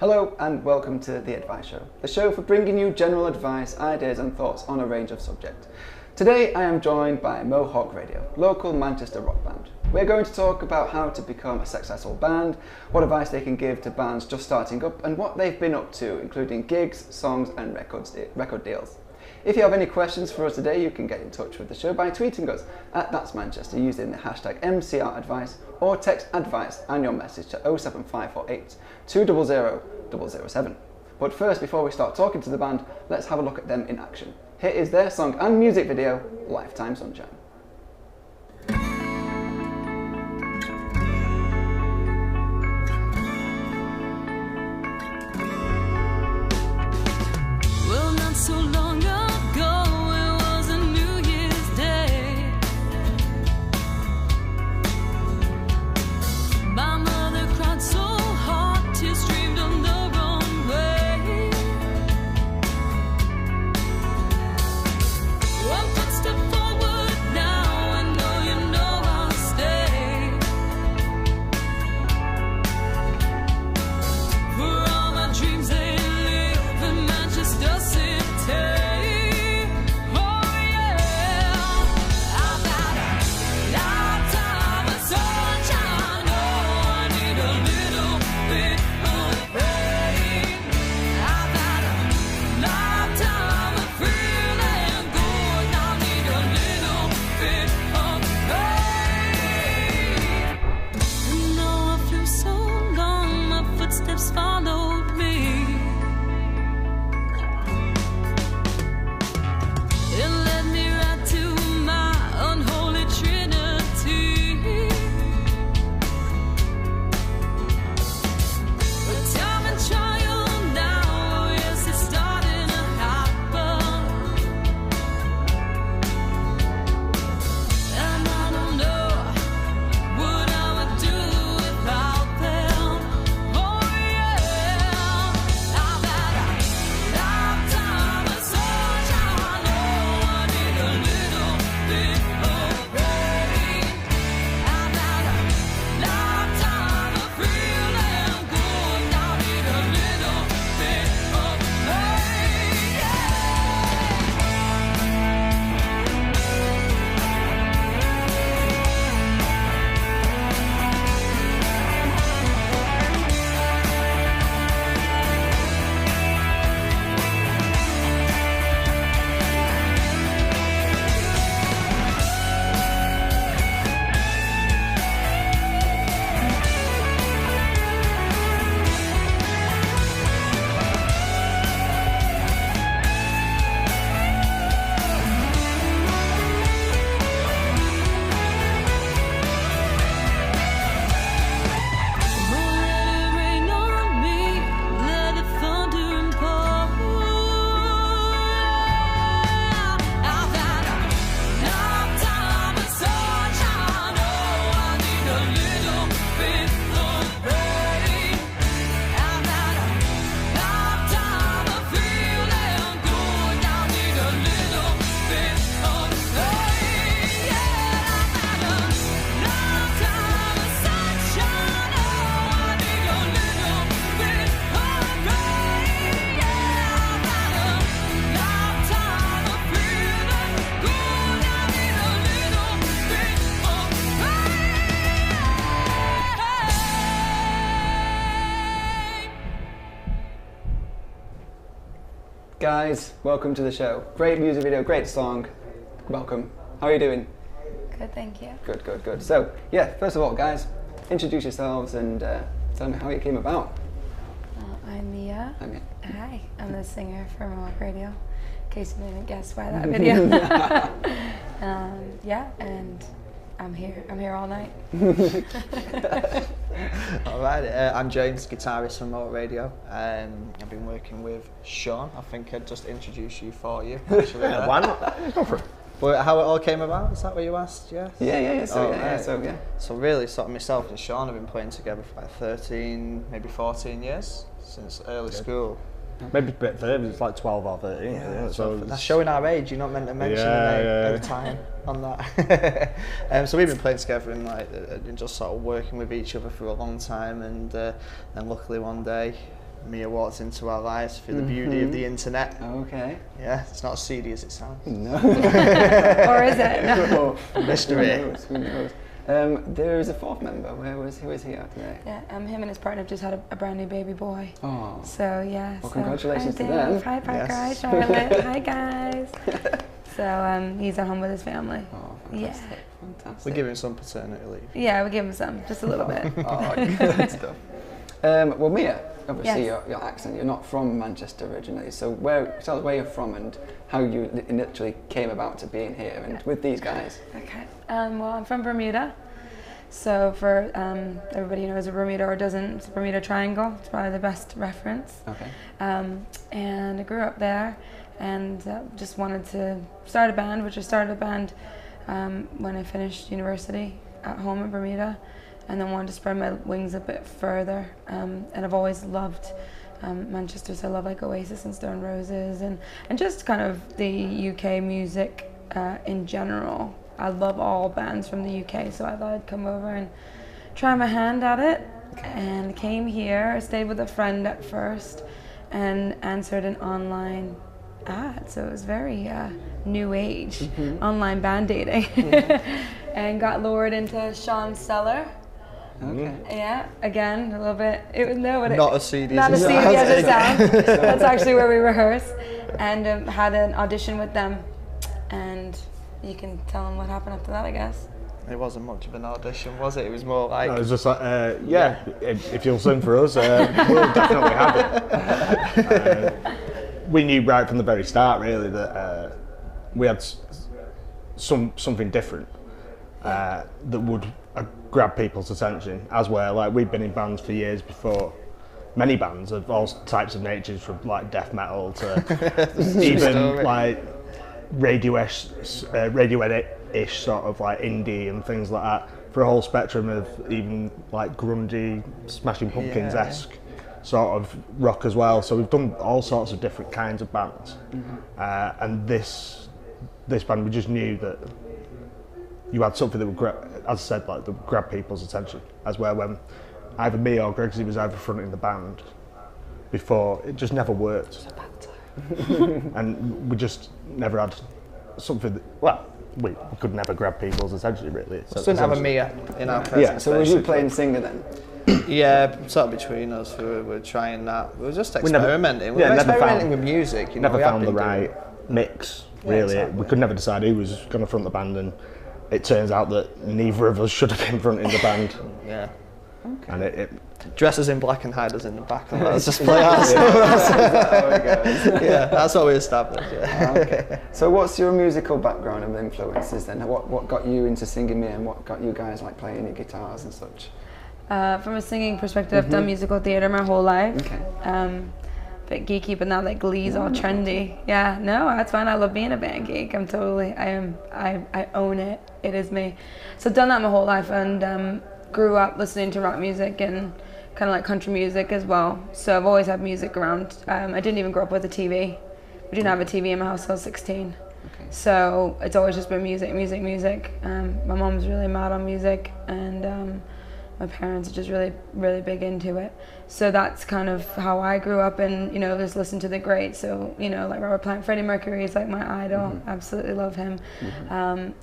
Hello and welcome to The Advice Show, the show for bringing you general advice, ideas and thoughts on a range of subjects. Today I am joined by Mohawk Radio, local Manchester rock band. We're going to talk about how to become a successful band, what advice they can give to bands just starting up and what they've been up to, including gigs, songs and record deals. If you have any questions for us today, you can get in touch with the show by tweeting us at That's Manchester using the hashtag MCRAdvice or text advice and your message to 07548 200 007. But first, before we start talking to the band, let's have a look at them in action. Here is their song and music video, Lifetime Sunshine. Well, not so long ago, it was a New Year's Day. My mother cried so hard, tears streamed on the runway. One footstep forward now, I know I'll stay. For all my dreams they live in Manchester City. Oh yeah, I've had a lifetime of sunshine. Oh, I need a little bit of rain. I've had a lifetime of feeling good. I need a little bit of rain. And though I flew so long, my footsteps followed me. It led me right to my unholy trinity. But time and trial now, yes, it's starting to happen. And I don't know what I would do without them. Oh yeah, I've had a lifetime of sunshine. Oh, I need a little bit of rain. I've had a lifetime of feeling good. I need a little bit of rain. Let it rain on me, let it thunder and pour. I've had a lifetime of sunshine. Oh, I need a little bit of rain. I've had a lifetime of feeling good. I need a little bit of rain. Yeah, I've had a lifetime of sunshine. Oh, I need a little bit of rain. Yeah, I've had a lifetime of feeling good. I need a little bit of rain. Guys, welcome to the show. Great music video, great song. Welcome. How are you doing? Good, thank you. Good. So, yeah, first of all, guys, introduce yourselves and tell me how it came about. I'm Mia. I mean, Hi, I'm the singer for Mohawk Radio, in case you didn't guess by that video. Yeah, and I'm here all night. Alright, I'm James, guitarist from Mohawk Radio. I've been working with Sean. I think I'd just introduce you for you. Actually, Why not? Go for it. But how it all came about, is that what you asked? Yes? yeah. Alright. So So really, sort of myself and Sean have been playing together for like 13, maybe 14 years, since early school. Maybe a bit further, it's like 12 or 13. Yeah, so that's showing our age. You're not meant to mention Yeah, the yeah. every time on that. So we've been playing together and and just sort of working with each other for a long time, and luckily one day Mia walked into our lives through the beauty of the internet. Okay. Yeah, it's not as seedy as it sounds. No. Or is it? No. Mystery. Who knows? Who knows? There is a fourth member. Who is he at today? Yeah, him and his partner have just had a brand new baby boy. Oh. So yeah. Well, so, congratulations hi, to them. Dave. Hi Parker. Hi Yes. Charlotte. Hi guys. So he's at home with his family. Oh, Yeah. fantastic. Fantastic. We're giving some paternity leave. Yeah, we give him some, just a little bit. Oh, good stuff. Well, Mia, obviously Yes. your accent, you're not from Manchester originally, so tell us where you're from and how you literally came about to being here and with these guys. Okay. Well, I'm from Bermuda. So for everybody who knows of Bermuda or doesn't, it's the Bermuda Triangle. It's probably the best reference. Okay. And I grew up there and just wanted to start a band, which I started a band when I finished university at home in Bermuda, and then wanted to spread my wings a bit further. And I've always loved Manchester, so I love like Oasis and Stone Roses and just kind of the UK music in general. I love all bands from the UK, so I thought I'd come over and try my hand at it. And came here, stayed with a friend at first, and answered an online ad. So it was very new age, online band dating. And got lured into Sean's cellar. Okay. Yeah, again, a little bit. Not as seedy Not as as it seedy as it sounds. sounds. That's actually where we rehearse. And had an audition with them. And you can tell them what happened after that, I guess. It wasn't much of an audition, was it? It was more like... No, it was just like, yeah, if you'll sing for us, we'll definitely have it. We knew right from the very start, really, that we had something different that would grab people's attention as well. Like, we've been in bands for years before. Many bands of all types of natures, from like death metal to even like radio-ish sort of like indie and things like that, for a whole spectrum of even like grungy, Smashing Pumpkins-esque sort of rock as well. So we've done all sorts of different kinds of bands, and this band, we just knew that you had something that would grab, as I said, like that would grab people's attention. As well, when either me or Gregsy was either fronting the band before, it just never worked. And we just never had something that, well, we could never grab people's attention, really. So didn't have a Mia in our presence. Yeah, so were you basically. playing singer then? Yeah, sort of between us, we were trying that. We were just We never- experimenting. We yeah, were never experimenting found- with music. You know, Never we have found the been doing right mix, Yeah, really. exactly. We could never decide who was going to front the band, and it turns out that neither of us should have been fronting the band. Yeah. And it Dress us in black and hide us in the back and let us just play ours. Yeah, that's what we established. Yeah. Okay. So what's your musical background and influences then? What got you into singing, and what got you guys like playing your guitars and such? From a singing perspective, I've done musical theatre my whole life. Okay. Bit geeky, but now that Glee's all trendy. Yeah, no, that's fine. I love being a band geek. I own it. It is me. So I've done that my whole life, and grew up listening to rock music and kind of like country music as well. So I've always had music around. I didn't even grow up with a TV. We didn't have a TV in my house till I was 16. Okay. So it's always just been music. My mom's really mad on music, and my parents are just really, really big into it. So that's kind of how I grew up, and just listen to the greats. So like Robert Plant, Freddie Mercury is like my idol. Absolutely love him.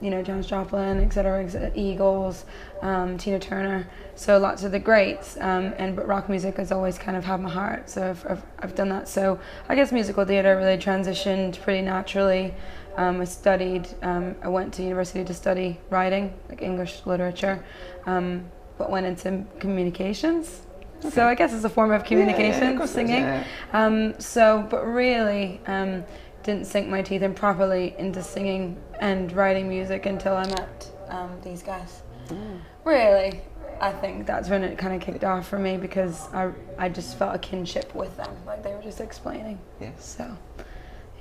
Janis Joplin, etc. Eagles, Tina Turner. So lots of the greats. But rock music has always kind of had my heart. So I've done that. So I guess musical theatre really transitioned pretty naturally. I studied. I went to university to study writing, like English literature. But went into communications. Okay. So I guess it's a form of communication, singing. But really didn't sink my teeth in properly into singing and writing music until I met these guys. Really, I think that's when it kind of kicked off for me, because I just felt a kinship with them, like they were just explaining. Yes. So.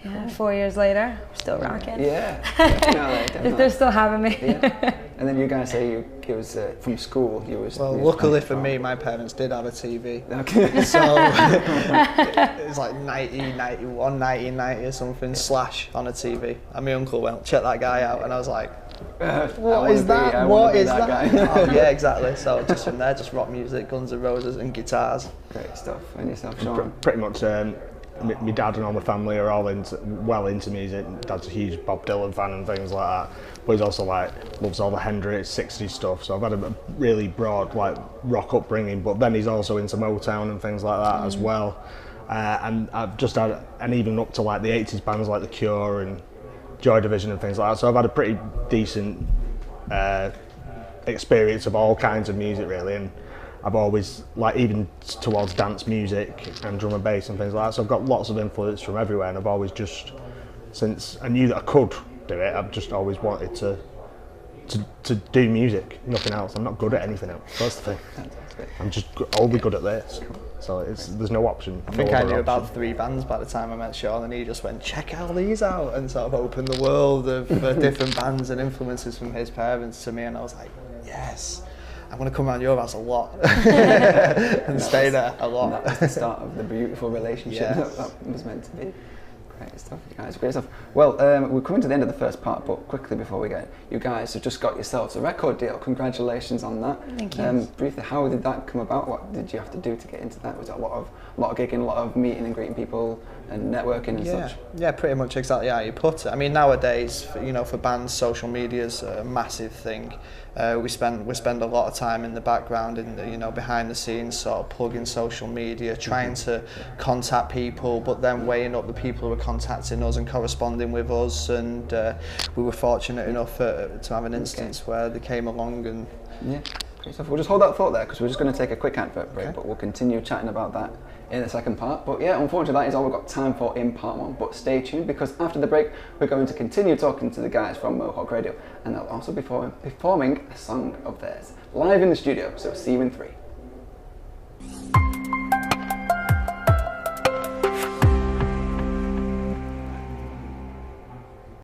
Yeah, 4 years later, we're still rocking. Yeah, definitely. They're still having me. Yeah. And then you guys say it was from school. You was. Well, you was luckily playing for from. me, my parents did have a TV. Okay. So it was like 1991, 1990 or something, Slash on a TV. And my uncle went, check that guy out. And I was like, what is that? What is that? Guy. Oh, yeah, exactly. So just from there, just rock music, Guns N' Roses and guitars. Great stuff. And yourself, Sean? Pretty much. My dad and all my family are all well into music. Dad's a huge Bob Dylan fan and things like that. But he's also loves all the Hendrix 60s stuff. So I've had a really broad rock upbringing. But then he's also into Motown and things like that as well. And I've just had, and even up to the 80s bands like The Cure and Joy Division and things like that. So I've had a pretty decent experience of all kinds of music really. And I've always, even towards dance music and drum and bass and things like that, so I've got lots of influence from everywhere, and I've always just, since I knew that I could do it, I've just always wanted to do music, nothing else. I'm not good at anything else, that's the thing. I'm just only good at this, so there's no option. I think I knew about 3 bands by the time I met Sean, and he just went, check all these out, and sort of opened the world of different bands and influences from his parents to me, and I was like, yes. I'm going to come around your house a lot and stay there a lot. That was the start of the beautiful relationship Yes. that was meant to be. Great stuff, you guys, great stuff. Well, we're coming to the end of the first part, but quickly before we go, you guys have just got yourselves a record deal. Congratulations on that. Thank you. Briefly, how did that come about? What did you have to do to get into that? Was it a lot of gigging, a lot of meeting and greeting people and networking and such? Yeah, pretty much exactly how you put it. I mean, nowadays, for bands, social media is a massive thing. We spend a lot of time in the background, behind the scenes, sort of plugging social media, trying to contact people, but then weighing up the people who are contacting us and corresponding with us. And we were fortunate enough to have an instance where they came along and. Yeah, great stuff. We'll just hold that thought there because we're just going to take a quick advert break, Okay. but we'll continue chatting about that in the second part. But yeah, unfortunately that is all we've got time for in part 1, but stay tuned because after the break we're going to continue talking to the guys from Mohawk Radio, and they'll also be performing a song of theirs live in the studio, so see you in 3.